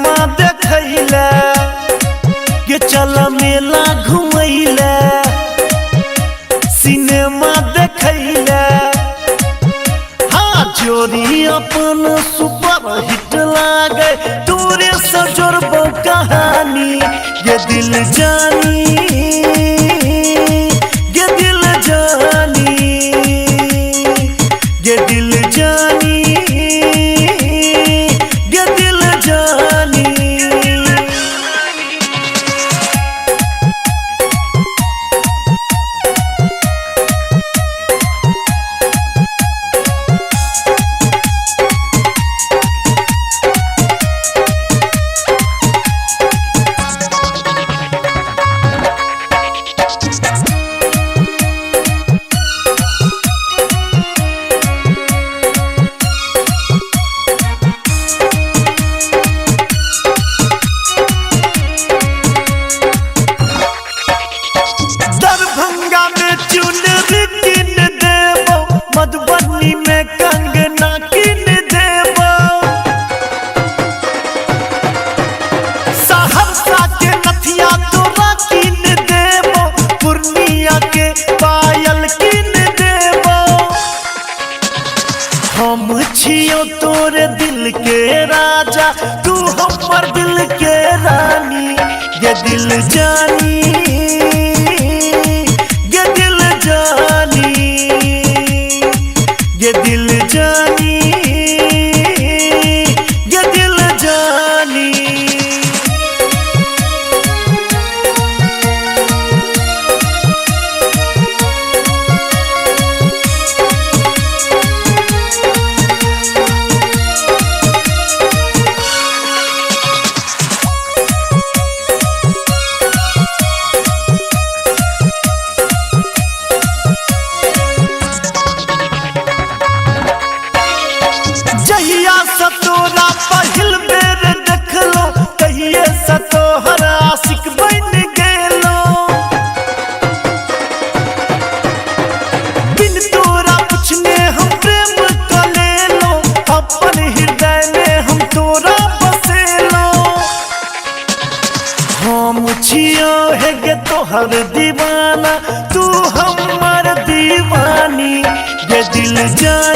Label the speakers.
Speaker 1: cinema देखैला के चल मेला घुमैला सिनेमा देखैला हाँ जोड़ी अपन सुपर हिट लागे तोरे से जोड़बो कहानी ये दिल जानी ये दिल जानी ये दिल जानी ये दिल जानी मधुबनी में कंगना किन देबो सहरसा के नथिया तोरा किन देबो पूर्णिया के पायल किन देबो हम छियो तोरे दिल के राजा तू हमर दिल के रानी ये दिल जानी ये दिल जानी ये दिल जानी ये दिल जानी जहिया से तोरा पहिल बेर देखलो कहिए से तोहर आशिक बन गेलो बिन तोरा पूछने हम प्रेम कर लेलो अपन हृदय में हम तोरा बसेलो हम छियो है गे तोहर दीवाना तू हमर दीवानी ये दिल जान